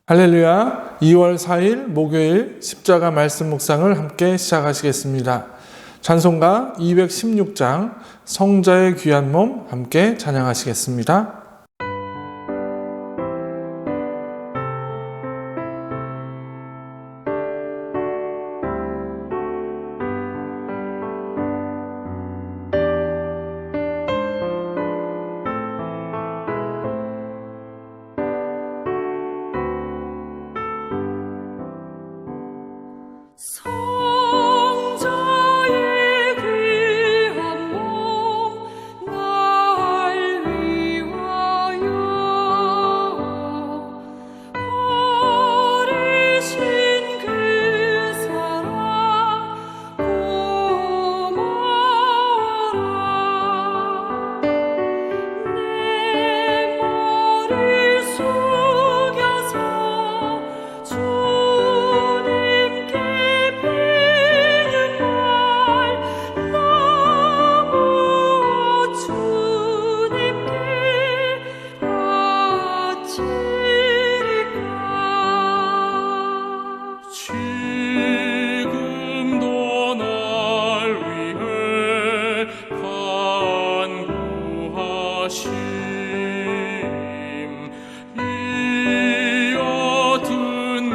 할렐루야. 2월 4일 목요일 십자가 말씀 묵상을 함께 시작하시겠습니다. 찬송가 216장 성자의 귀한 몸 함께 찬양하시겠습니다. 성자의 귀한 몸 날 위하여 버리신 그 사랑 고마워라. 내 머리 숙여서 주님께 비는 날 너무 주님께 바치리까. 지금도 날 위해 간구하심 이 어두운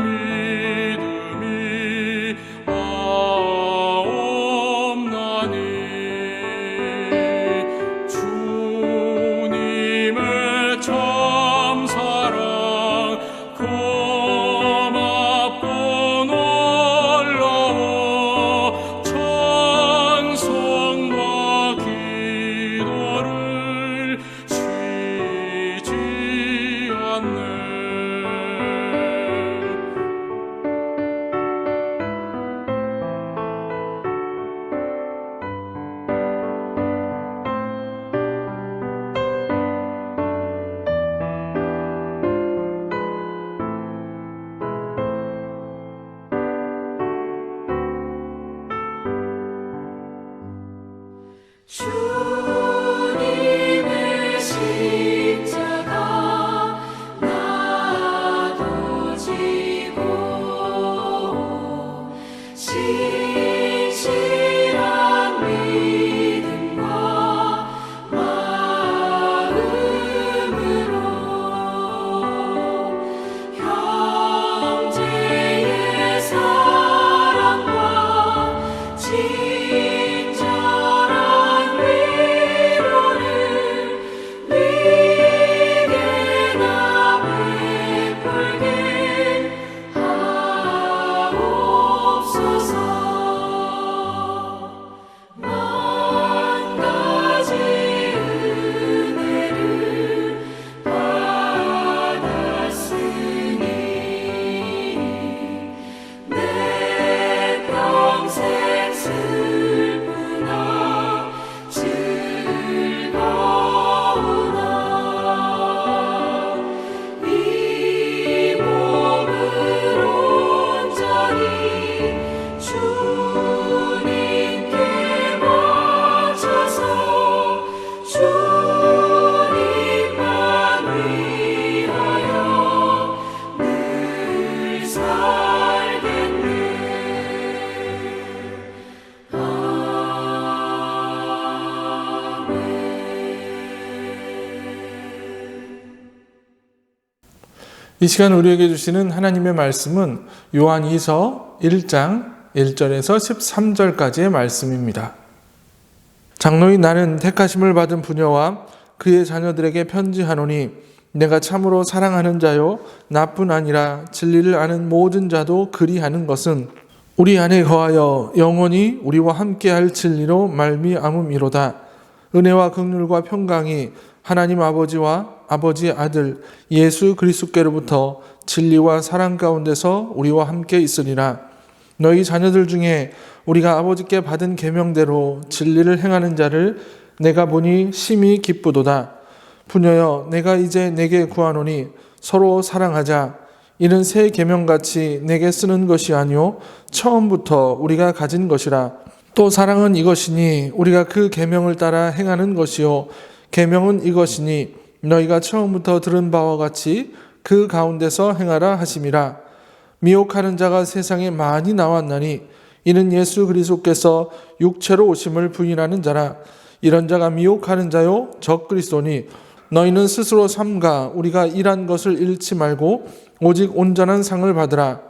믿음이 없나니 주님의 참사랑 고맙고 놀라워 찬송과 기도를 쉬지 않네. 주님의 십자가 나도 지고 신실한 믿음과 마음으로 형제의 사랑과 친절한 위로를 위게나 베풀게 하옵소서. 만 가지 은혜를 받았으니 내 평생 슬프나 즐거우나 이 몸을 온전히 주님께 바쳐서 주님만 위하여 늘 살겠네. 이 시간 우리에게 주시는 하나님의 말씀은 요한 2서 1장 1절에서 13절까지의 말씀입니다. 장로인 나는 택하심을 받은 부녀와 그의 자녀들에게 편지하노니 내가 참으로 사랑하는 자요 나뿐 아니라 진리를 아는 모든 자도 그리하는 것은 우리 안에 거하여 영원히 우리와 함께할 진리로 말미암음이로다. 은혜와 긍휼과 평강이 하나님 아버지와 아버지 아들 예수 그리스도께로부터 진리와 사랑 가운데서 우리와 함께 있으리라. 너희 자녀들 중에 우리가 아버지께 받은 계명대로 진리를 행하는 자를 내가 보니 심히 기쁘도다. 부녀여 내가 이제 내게 구하노니 서로 사랑하자. 이는 새 계명같이 내게 쓰는 것이 아니요 처음부터 우리가 가진 것이라. 또 사랑은 이것이니 우리가 그 계명을 따라 행하는 것이요 계명은 이것이니 너희가 처음부터 들은 바와 같이 그 가운데서 행하라 하심이라. 미혹하는 자가 세상에 많이 나왔나니 이는 예수 그리스도께서 육체로 오심을 부인하는 자라. 이런 자가 미혹하는 자요 적 그리스도니 너희는 스스로 삼가 우리가 일한 것을 잃지 말고 오직 온전한 상을 받으라.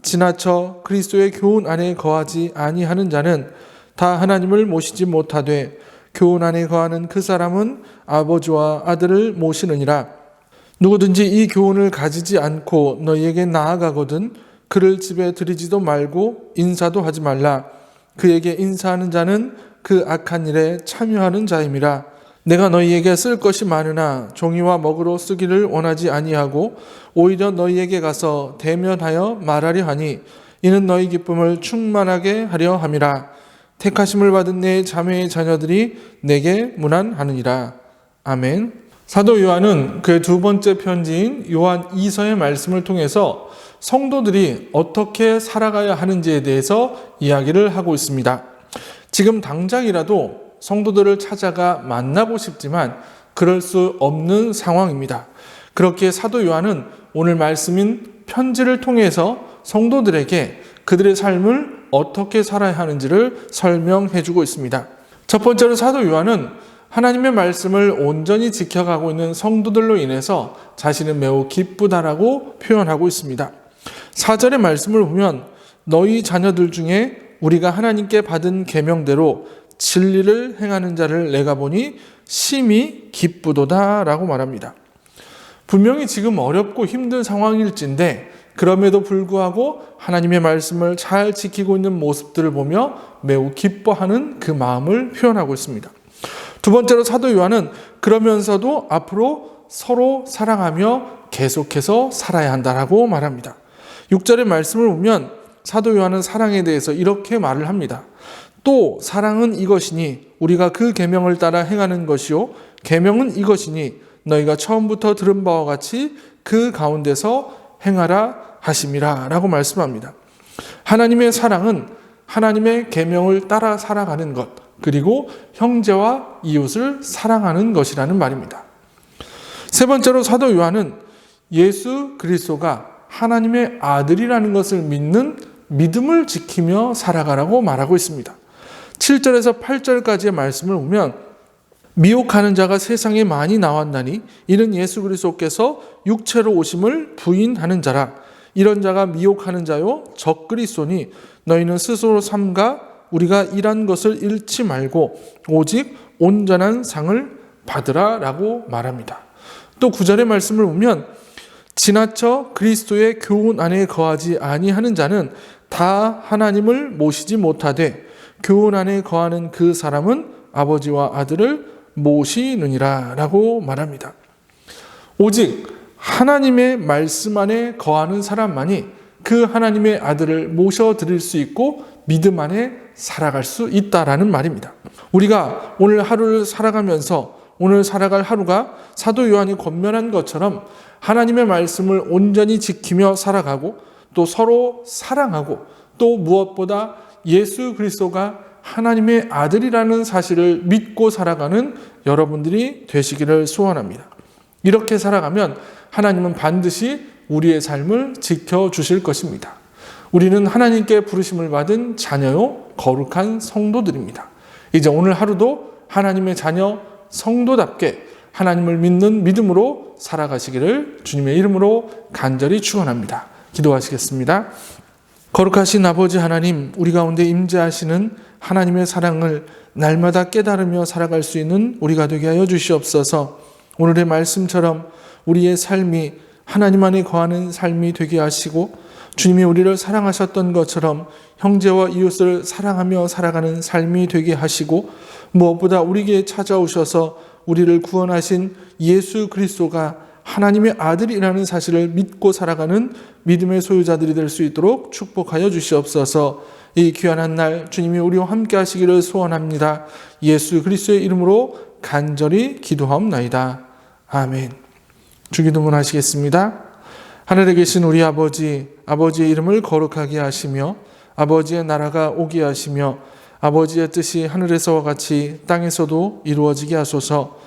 지나쳐 그리스도의 교훈 안에 거하지 아니하는 자는 다 하나님을 모시지 못하되 교훈 안에 거하는 그 사람은 아버지와 아들을 모시느니라. 누구든지 이 교훈을 가지지 않고 너희에게 나아가거든 그를 집에 들이지도 말고 인사도 하지 말라. 그에게 인사하는 자는 그 악한 일에 참여하는 자임이라. 내가 너희에게 쓸 것이 많으나 종이와 먹으로 쓰기를 원하지 아니하고 오히려 너희에게 가서 대면하여 말하려 하니 이는 너희 기쁨을 충만하게 하려 함이라. 택하심을 받은 내 자매의 자녀들이 내게 문안하느니라. 아멘. 사도 요한은 그의 두 번째 편지인 요한 2서의 말씀을 통해서 성도들이 어떻게 살아가야 하는지에 대해서 이야기를 하고 있습니다. 지금 당장이라도 성도들을 찾아가 만나고 싶지만 그럴 수 없는 상황입니다. 그렇기에 사도 요한은 오늘 말씀인 편지를 통해서 성도들에게 그들의 삶을 어떻게 살아야 하는지를 설명해 주고 있습니다. 첫 번째로 사도 요한은 하나님의 말씀을 온전히 지켜가고 있는 성도들로 인해서 자신은 매우 기쁘다라고 표현하고 있습니다. 4절의 말씀을 보면 너희 자녀들 중에 우리가 하나님께 받은 계명대로 진리를 행하는 자를 내가 보니 심히 기쁘도다 라고 말합니다. 분명히 지금 어렵고 힘든 상황일진데 그럼에도 불구하고 하나님의 말씀을 잘 지키고 있는 모습들을 보며 매우 기뻐하는 그 마음을 표현하고 있습니다. 두 번째로 사도 요한은 그러면서도 앞으로 서로 사랑하며 계속해서 살아야 한다라고 말합니다. 6절의 말씀을 보면 사도 요한은 사랑에 대해서 이렇게 말을 합니다. 또 사랑은 이것이니 우리가 그 계명을 따라 행하는 것이요 계명은 이것이니 너희가 처음부터 들은 바와 같이 그 가운데서 행하라 하심이라 라고 말씀합니다. 하나님의 사랑은 하나님의 계명을 따라 살아가는 것 그리고 형제와 이웃을 사랑하는 것이라는 말입니다. 세 번째로 사도 요한은 예수 그리스도가 하나님의 아들이라는 것을 믿는 믿음을 지키며 살아가라고 말하고 있습니다. 7절에서 8절까지의 말씀을 보면 미혹하는 자가 세상에 많이 나왔나니 이는 예수 그리스도께서 육체로 오심을 부인하는 자라. 이런 자가 미혹하는 자요 적 그리스도니 너희는 스스로 삼가 우리가 일한 것을 잃지 말고 오직 온전한 상을 받으라 라고 말합니다. 또 9절의 말씀을 보면 지나쳐 그리스도의 교훈 안에 거하지 아니하는 자는 다 하나님을 모시지 못하되 교훈 안에 거하는 그 사람은 아버지와 아들을 모시느니라 라고 말합니다. 오직 하나님의 말씀 안에 거하는 사람만이 그 하나님의 아들을 모셔드릴 수 있고 믿음 안에 살아갈 수 있다라는 말입니다. 우리가 오늘 하루를 살아가면서 오늘 살아갈 하루가 사도 요한이 권면한 것처럼 하나님의 말씀을 온전히 지키며 살아가고 또 서로 사랑하고 또 무엇보다 예수 그리스도가 하나님의 아들이라는 사실을 믿고 살아가는 여러분들이 되시기를 소원합니다. 이렇게 살아가면 하나님은 반드시 우리의 삶을 지켜주실 것입니다. 우리는 하나님께 부르심을 받은 자녀요 거룩한 성도들입니다. 이제 오늘 하루도 하나님의 자녀 성도답게 하나님을 믿는 믿음으로 살아가시기를 주님의 이름으로 간절히 축원합니다. 기도하시겠습니다. 거룩하신 아버지 하나님, 우리 가운데 임재하시는 하나님의 사랑을 날마다 깨달으며 살아갈 수 있는 우리가 되게 하여 주시옵소서. 오늘의 말씀처럼 우리의 삶이 하나님 안에 거하는 삶이 되게 하시고 주님이 우리를 사랑하셨던 것처럼 형제와 이웃을 사랑하며 살아가는 삶이 되게 하시고 무엇보다 우리에게 찾아오셔서 우리를 구원하신 예수 그리스도가 하나님의 아들이라는 사실을 믿고 살아가는 믿음의 소유자들이 될 수 있도록 축복하여 주시옵소서. 이 귀한 날 주님이 우리와 함께 하시기를 소원합니다. 예수 그리스도의 이름으로 간절히 기도하옵나이다. 아멘. 주기도문 하시겠습니다. 하늘에 계신 우리 아버지, 아버지의 이름을 거룩하게 하시며 아버지의 나라가 오게 하시며 아버지의 뜻이 하늘에서와 같이 땅에서도 이루어지게 하소서.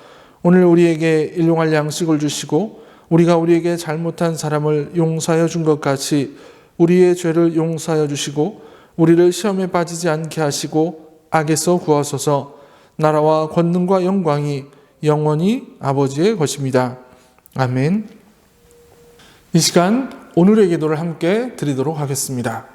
오늘 우리에게 일용할 양식을 주시고 우리가 우리에게 잘못한 사람을 용서하여 준 것 같이 우리의 죄를 용서하여 주시고 우리를 시험에 빠지지 않게 하시고 악에서 구하소서. 나라와 권능과 영광이 영원히 아버지의 것입니다. 아멘. 이 시간 오늘의 기도를 함께 드리도록 하겠습니다.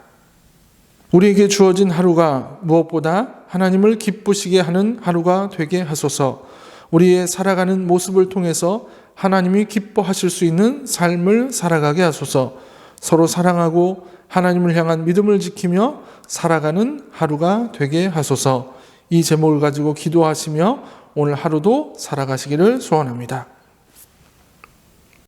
우리에게 주어진 하루가 무엇보다 하나님을 기쁘시게 하는 하루가 되게 하소서. 우리의 살아가는 모습을 통해서 하나님이 기뻐하실 수 있는 삶을 살아가게 하소서. 서로 사랑하고 하나님을 향한 믿음을 지키며 살아가는 하루가 되게 하소서. 이 제목을 가지고 기도하시며 오늘 하루도 살아가시기를 소원합니다.